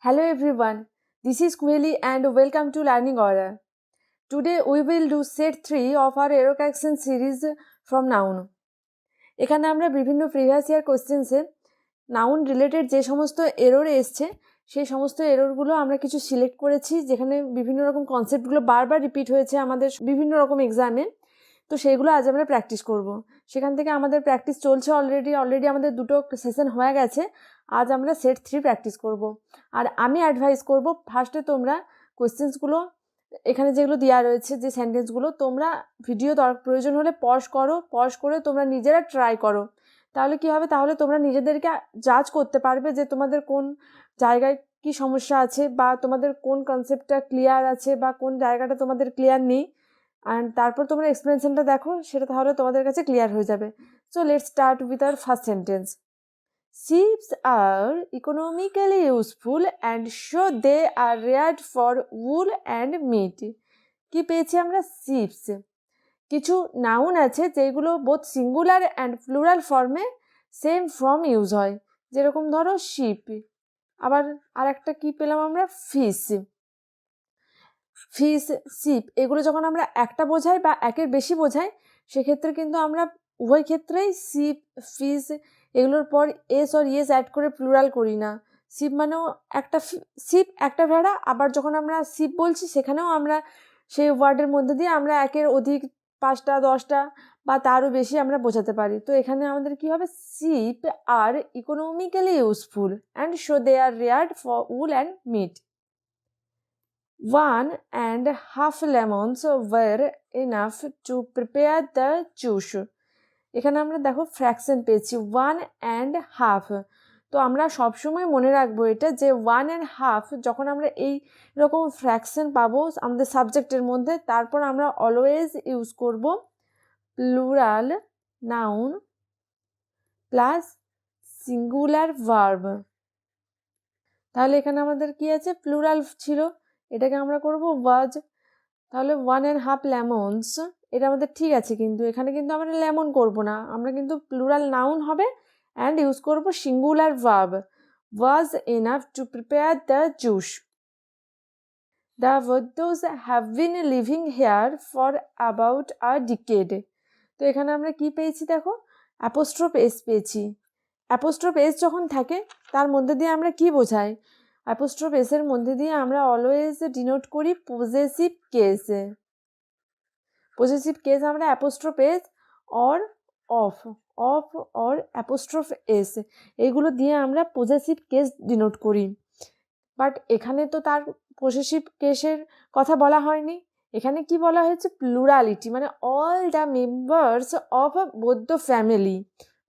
Hello everyone, this is Kweli and welcome to Learning Order. Today we will do set 3 of our error correction series from Noun. এখানে আমরা বিভিন্ন previous year কোশ্চেন্সে noun related যে সমস্ত error এসছে সেই সমস্ত এররগুলো আমরা কিছু সিলেক্ট করেছি, যেখানে বিভিন্ন রকম কনসেপ্টগুলো বারবার রিপিট হয়েছে আমাদের বিভিন্ন রকম এক্সামে। তো সেইগুলো আজ আমরা প্র্যাকটিস করব। সেখান থেকে আমাদের প্র্যাকটিস চলছে অলরেডি আমাদের দুটো সেশন হয়ে গেছে। আজ আমরা সেট 3 প্র্যাকটিস করব। আর আমি অ্যাডভাইস করব, ফার্স্টে তোমরা কোয়েশ্চেন্সগুলো এখানে যেগুলো দেওয়া রয়েছে, যে সেন্টেন্সগুলো, তোমরা ভিডিও প্রয়োজন হলে পজ করে তোমরা নিজেরা ট্রাই করো। তাহলে কি হবে, তাহলে তোমরা নিজেদেরকে জাজ করতে পারবে যে তোমাদের কোন জায়গায় কি সমস্যা আছে, বা তোমাদের কোন কনসেপ্টটা ক্লিয়ার আছে, বা কোন জায়গাটা তোমাদের ক্লিয়ার নেই। অ্যান্ড তারপর তোমরা এক্সপ্লেনেশনটা দেখো, সেটা তাহলে তোমাদের কাছে ক্লিয়ার হয়ে যাবে। So let's start with our first sentence. Sheep are economically useful and so they are reared for wool and meat. কি পেয়েছি আমরা? শিপস। কিছু নাউন আছে যেগুলো বোথ সিঙ্গুলার অ্যান্ড প্লুরাল ফর্মে সেম ফর্ম ইউজ হয়, যেরকম ধরো শিপ। আবার আর একটা কি পেলাম আমরা? Fish, sheep. এগুলো যখন আমরা একটা বোঝাই বা একের বেশি বোঝাই, সেক্ষেত্রে কিন্তু আমরা উভয় ক্ষেত্রেই শিপ, ফিশ এগুলোর পর এস অর ইয়েস অ্যাড করে প্লুরাল করি না। শিপ মানেও একটা শিপ, একটা ভেড়া। আবার যখন আমরা শিপ বলছি, সেখানেও আমরা সেই ওয়ার্ডের মধ্যে দিয়ে আমরা একের অধিক 5টা 10টা বা তারও বেশি আমরা বোঝাতে পারি। তো এখানে আমাদের কি হবে? শিপ আর economically useful and so they are reared for wool and meat. 1.5 lemons were enough to prepare the juice. এখানে আমরা দেখো ফ্র্যাকশন পেয়েছি 1.5। তো আমরা সবসময় মনে রাখবো এটা, যে 1.5 যখন আমরা এই রকম ফ্র্যাকশন পাবো আমাদের সাবজেক্টের মধ্যে, তারপর আমরা অলওয়েজ ইউজ করব plural noun plus singular verb. তাহলে এখানে আমাদের কি আছে? প্লুরাল ছিল, এটাকে আমরা করব ওয়াজ। তাহলে 1.5 লেমনস, এটা আমাদের ঠিক আছে, কিন্তু এখানে কিন্তু আমরা লেমন করব না, আমরা কিন্তু প্লুরাল নাউন হবে অ্যান্ড ইউজ করব singular verb. Was enough to prepare the juice. The words have been living here for about a decade. তো এখানে আমরা কি পেয়েছি দেখো? অ্যাপোস্ট্রোফ এস পেয়েছি। অ্যাপোস্ট্রোফ এস যখন থাকে, তার মধ্যে দিয়ে আমরা কি বোঝাই? অ্যাপোস্ট্রোফ এসের মধ্যে দিয়ে আমরা অলওয়েজ ডিনোট করি পজেসিভ কেস। পজেসিভ কেস আমরা apostrophe S or of or apostrophe S, এইগুলো দিয়ে আমরা পজেসিভ কেস ডিনোট করি। বাট এখানে তো তার পজেসিভ কেসের কথা বলা হয়নি। এখানে কি বলা হয়েছে? প্লুরালিটি, মানে all the members of both the family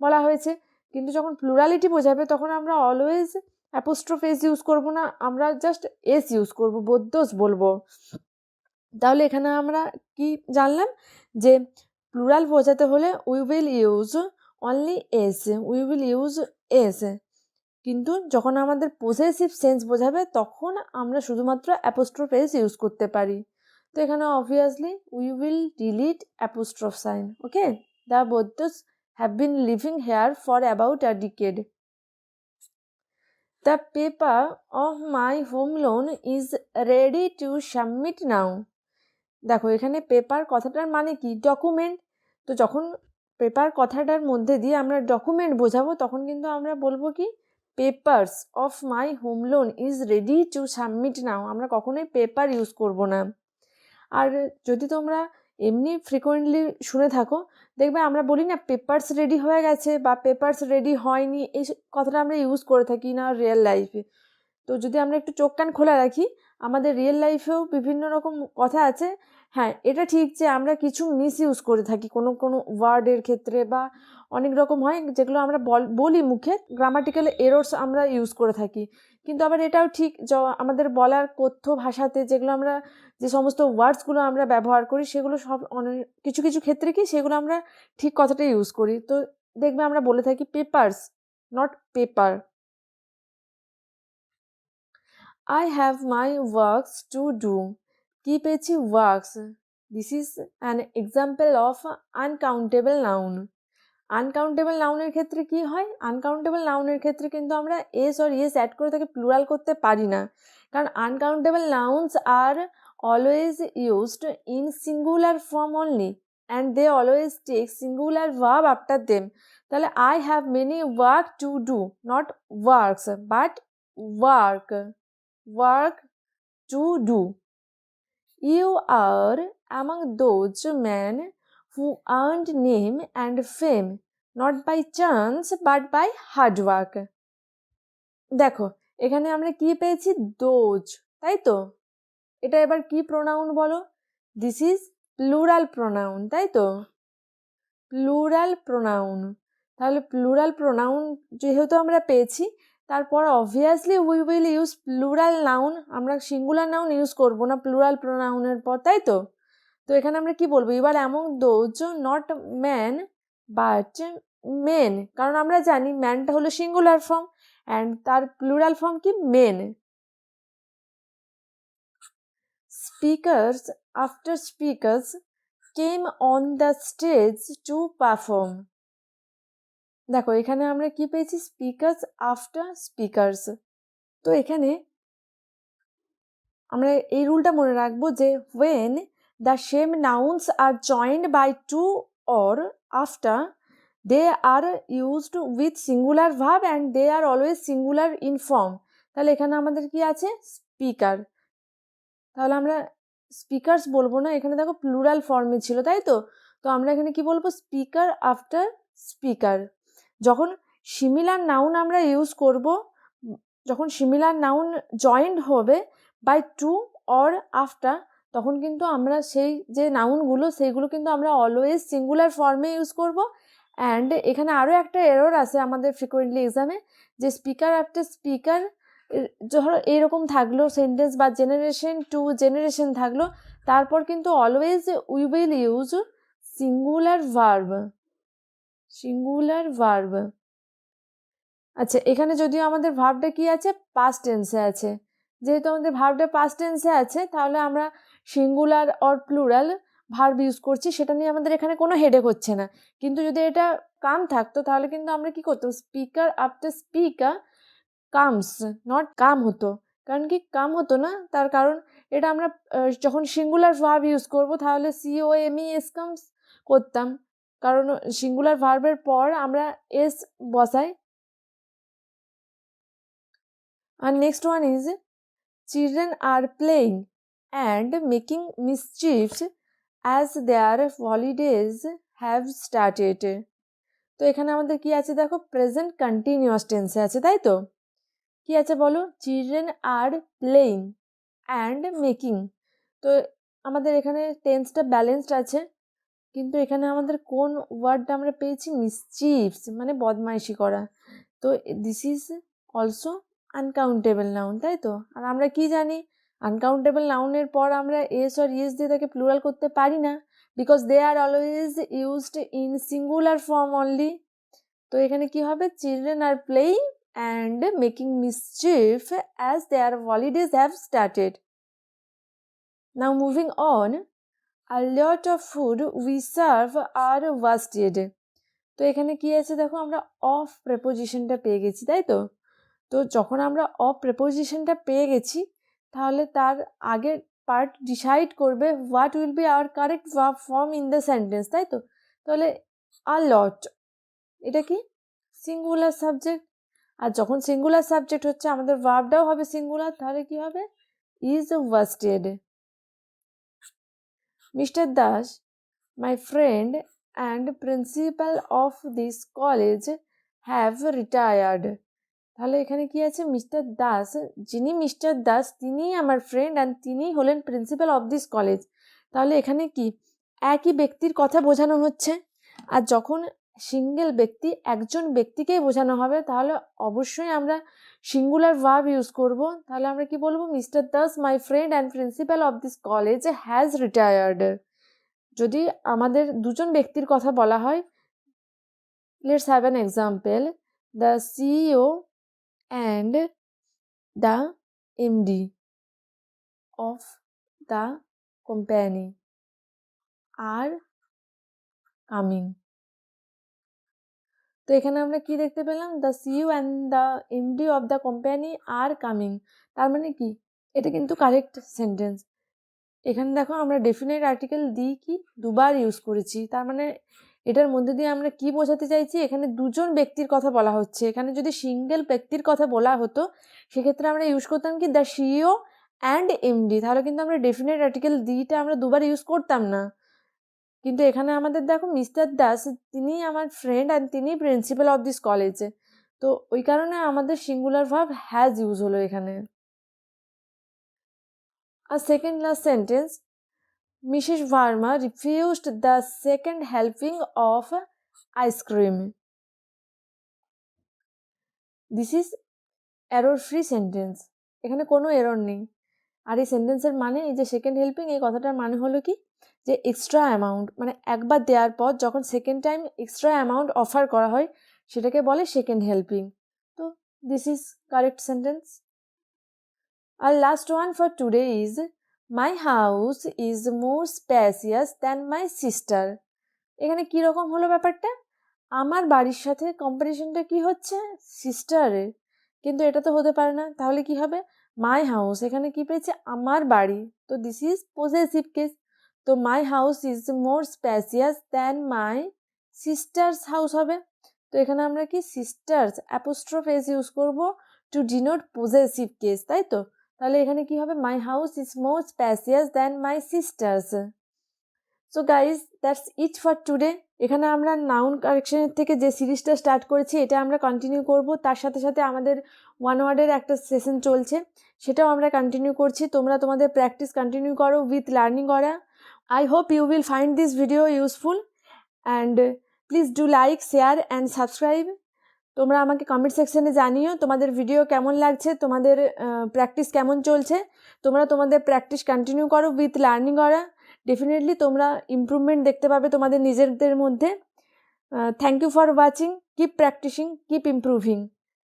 বলা হয়েছে। কিন্তু যখন প্লুরালিটি বোঝাবে, তখন আমরা অলওয়েজ অ্যাপোস্ট্রোফ এস ইউজ করবো না, আমরা জাস্ট এস ইউজ করবো, বোথ বলবো। তাহলে এখানে আমরা কি জানলাম? যে প্লুরাল বোঝাতে হলে we will use only S, we will use S. কিন্তু যখন আমাদের পজেসিভ সেন্স বোঝাবে, তখন আমরা শুধুমাত্র অ্যাপোস্ট্রোফ এস ইউজ করতে পারি। তো এখানে obviously we will delete apostrophe sign. Okay, the Booths have been living here for about a decade. The paper of my home loan is ready to submit now. দেখো এখানে paper কথাটার মানে কি? Document. তো যখন পেপার কথাটার মধ্যে দিয়ে আমরা ডকুমেন্ট বোঝাবো, তখন কিন্তু আমরা বলবো কি? Papers of my home loan is ready to submit now. আমরা কখনোই পেপার ইউজ করব না। আর যদি তোমরা এমনি ফ্রিকোয়েন্টলি শুনে থাকো, দেখবে আমরা বলি না পেপারস রেডি হয়ে গেছে বা পেপারস রেডি হয়নি, এই কথাটা আমরা ইউজ করে থাকি না রিয়েল লাইফে। তো যদি আমরা একটু চোখ কান খোলা রাখি, আমাদের রিয়েল লাইফেও বিভিন্ন রকম কথা আছে। হ্যাঁ, এটা ঠিক যে আমরা কিছু মিস ইউজ করে থাকি কোনো ওয়ার্ডের ক্ষেত্রে, বা অনেক রকম হয় যেগুলো আমরা বলি মুখে, গ্রামাটিক্যাল এরর্স আমরা ইউজ করে থাকি। কিন্তু আবার এটাও ঠিক আমাদের বলার কথ্য ভাষাতে যে সমস্ত ওয়ার্ডসগুলো আমরা ব্যবহার করি, সেগুলো সব কিছু কিছু ক্ষেত্রে কি সেগুলো আমরা ঠিক কথাটা ইউজ করি। তো দেখবে আমরা বলে থাকি papers, not paper. I have my works to do. কি পেয়েছি? works. This is an example of uncountable noun. Uncountable নাউনের ক্ষেত্রে কি হয়? আনকাউন্টেবল নাউনের ক্ষেত্রে কিন্তু আমরা এস অর ইয়েস অ্যাড করে তাকে প্লুরাল করতে পারি না, কারণ আনকাউন্টেবল নাউন্স আর always used in singular form only and they always take singular verb after them. তাহলে I have many work to do, not works but work, work to do. You are among those men who earned name and fame not by chance but by hard work. দেখো এখানে আমরা কি পেয়েছি? Those, তাই তো? এটা এবার কি প্রোনাউন বলো? দিস ইজ প্লুরাল প্রোনাউন, তাই তো? Plural pronoun. তাহলে প্লুরাল প্রোনাউন যেহেতু আমরা পেয়েছি, তারপর obviously we will use plural noun. আমরা সিঙ্গুলার নাউন ইউজ করবো না প্লুরাল প্রোনাউনের পর, তাই তো? তো এখানে আমরা কি বলবো? এবার among those not man but men, কারণ আমরা জানি ম্যানটা হলো সিঙ্গুলার ফর্ম অ্যান্ড তার প্লুরাল ফর্ম কি? Men. Speakers after speakers came on the stage to perform. দেখো এখানে আমরা কি পেয়েছি? Speakers after speakers. তো এখানে আমরা এই রুলটা মনে রাখবো যে when the same nouns are joined by two or after, they are used with singular verb and they are always singular in form. তাহলে এখানে আমাদের কি আছে? স্পিকার। তাহলে আমরা স্পিকার্স বলবো না, এখানে দেখো প্লুরাল ফর্মে ছিল, তাই তো? তো আমরা এখানে কি বলবো? Speaker after speaker. যখন সিমিলার নাউন আমরা ইউজ করব, যখন সিমিলার নাউন জয়েন্ট হবে বাই টু অর আফটার, তখন কিন্তু আমরা সেই যে নাউনগুলো সেইগুলো কিন্তু আমরা অলওয়েজ সিঙ্গুলার ফর্মে ইউজ করব। অ্যান্ড এখানে আরও একটা এরর আছে আমাদের ফ্রিকোয়েন্টলি এক্সামে, যে স্পিকার আফটার স্পিকার ধরো এইরকম থাকলো সেন্টেন্স বা জেনারেশন টু জেনারেশন থাকলো, তারপর কিন্তু always we will use singular verb, singular verb. আচ্ছা এখানে যদিও আমাদের ভার্বটা কি আছে? পাস্ট টেন্সে আছে। যেহেতু আমাদের ভার্বটা পাস্ট টেন্সে আছে, তাহলে আমরা singular or plural verb use করছি, সেটা নিয়ে আমাদের এখানে কোনো হেডেক হচ্ছে না। কিন্তু যদি এটা কাম থাকতো তাহলে কিন্তু আমরা কি করতাম? Speaker after speaker comes, not come হতো। কারণ কি কাম হতো না? তার কারণ এটা আমরা যখন সিঙ্গুলার ভার্ব ইউজ করব তাহলে COMES কামস করতাম, কারণ সিঙ্গুলার ভার্বের পর আমরা এস বসাই। আর next one is children are playing and making mischiefs as their holidays have started. তো এখানে আমাদের কি আছে? দেখো প্রেজেন্ট কন্টিনিউয়াস টেন্সে আছে, তাই তো? কি আছে বলো? Children are playing and making. তো আমাদের এখানে টেন্সটা ব্যালেন্সড আছে, কিন্তু এখানে আমাদের কোন ওয়ার্ডটা আমরা পেয়েছি? মিসচিভস, মানে বদমাইশি করা। তো this is also uncountable noun, তাই তো? আর আমরা কি জানি? আনকাউন্টেবল নাউনের পর আমরা এস অর ইয়েস দিয়ে তাকে প্লুরাল করতে পারি না, because they are always used in singular form only. তো এখানে কি হবে? Children are playing and making mischief as their holidays have started. Now moving on, a lot of food we serve are wasted. তো এখানে কি আছে? দেখো আমরা অফ প্রেপোজিশনটা পেয়ে গেছি, তাই তো? তো যখন আমরা অফ প্রেপোজিশনটা পেয়ে গেছি, তাহলে তার আগের পার্ট ডিসাইড করবে what will be hour correct verb form in the sentence, তাই তো? তাহলে আ লট, এটা কি? Singular subject. আর যখন সিঙ্গুলার সাবজেক্ট হচ্ছে আমাদের ভার্বটাও হবে সিঙ্গুলার, তাহলে কি হবে? Is wasted. Mister Das, my friend and principal of this college, have retired. তাহলে এখানে কি আছে? মিস্টার দাস, যিনি মিস্টার দাস তিনি আমার ফ্রেন্ড অ্যান্ড তিনি হলেন প্রিন্সিপাল অফ দিস কলেজ। তাহলে এখানে কি একই ব্যক্তির কথা বোঝানো হচ্ছে। আর যখন সিঙ্গেল ব্যক্তি, একজন ব্যক্তিকেই বোঝানো হবে, তাহলে অবশ্যই আমরা সিঙ্গুলার ভার্ব ইউজ করব। তাহলে আমরা কি বলবো? Mister Das my friend and principal of this college has retired. যদি আমাদের দুজন ব্যক্তির কথা বলা হয়, let's have an example, the CEO and the MD of the company are coming. এখানে আমরা কি দেখতে পেলাম, the CEO and the MD of the company are coming. তার মানে কি, এটা কিন্তু কারেক্ট সেন্টেন্স। এখানে দেখো আমরা ডেফিনেট আর্টিকেল দি কি দুবার ইউজ করেছি, তার মানে এটার মধ্যে দিয়ে আমরা কি বোঝাতে চাইছি, এখানে দুজন ব্যক্তির কথা বলা হচ্ছে। এখানে যদি সিঙ্গেল ব্যক্তির কথা বলা হতো সেক্ষেত্রে আমরা ইউজ করতাম কি দ্য সিইও অ্যান্ড এমডি, তাহলে কিন্তু আমরা ডেফিনেট আর্টিকেল দিটা আমরা দুবার ইউজ করতাম না। কিন্তু এখানে আমাদের দেখো মিস্টার দাস তিনি আমার ফ্রেন্ড অ্যান্ড তিনি প্রিন্সিপাল অফ দিস কলেজে, তো ওই কারণে আমাদের সিঙ্গুলার ভার্ব হ্যাজ ইউজ হলো এখানে। আর second last sentence, Mrs. Verma refused the second helping of ice cream. This is error-free sentence. এখানে কোনো এরর নেই। আর এই সেন্টেন্সের মানে, এই যে সেকেন্ড হেল্পিং, এই কথাটার মানে হলো কি যে এক্সট্রা অ্যামাউন্ট, মানে একবার দেওয়ার পর যখন second time extra amount offer করা হয় সেটাকে বলে সেকেন্ড হেল্পিং। তো দিস ইজ কারেক্ট সেন্টেন্স। আর last one for today is my house is more spacious than my sister. এখানে কীরকম হলো ব্যাপারটা, আমার বাড়ির সাথে কম্পারিজনটা কি হচ্ছে সিস্টারের, কিন্তু এটা তো হতে পারে না। তাহলে কি হবে, মাই হাউস এখানে কি পেয়েছে আমার বাড়ি, তো দিস ইজ পজেসিভ কেস। তো my house is more spacious than my sister's house হবে। তো এখানে আমরা কি সিস্টার্স অ্যাপোস্ট্রোফ এস ইউজ করব টু ডিনোট পজেসিভ কেস, তাই তো। তাহলে এখানে কি হবে, my house is more spacious than my sister's. So guys that's it for today. এখানে আমরা নাউন কারেকশনের থেকে যে সিরিজটা স্টার্ট করেছি এটা আমরা কন্টিনিউ করব, তার সাথে সাথে আমাদের ওয়ান ওয়ার্ডের একটা সেশন চলছে সেটাও আমরা কন্টিনিউ করছি। তোমরা তোমাদের প্র্যাকটিস কন্টিনিউ করো উইথ লার্নিং করা। I hope you will find this video useful and please do like, share and subscribe. তোমরা আমাকে কমেন্ট সেকশনে জানিও তোমাদের ভিডিও কেমন লাগছে, তোমাদের প্র্যাকটিস কেমন চলছে। তোমরা তোমাদের প্র্যাকটিস কন্টিনিউ করো উইথ লার্নিং করা, ডেফিনেটলি তোমরা ইমপ্রুভমেন্ট দেখতে পাবে তোমাদের নিজেদের মধ্যে। Thank you for watching, keep practising, keep improving.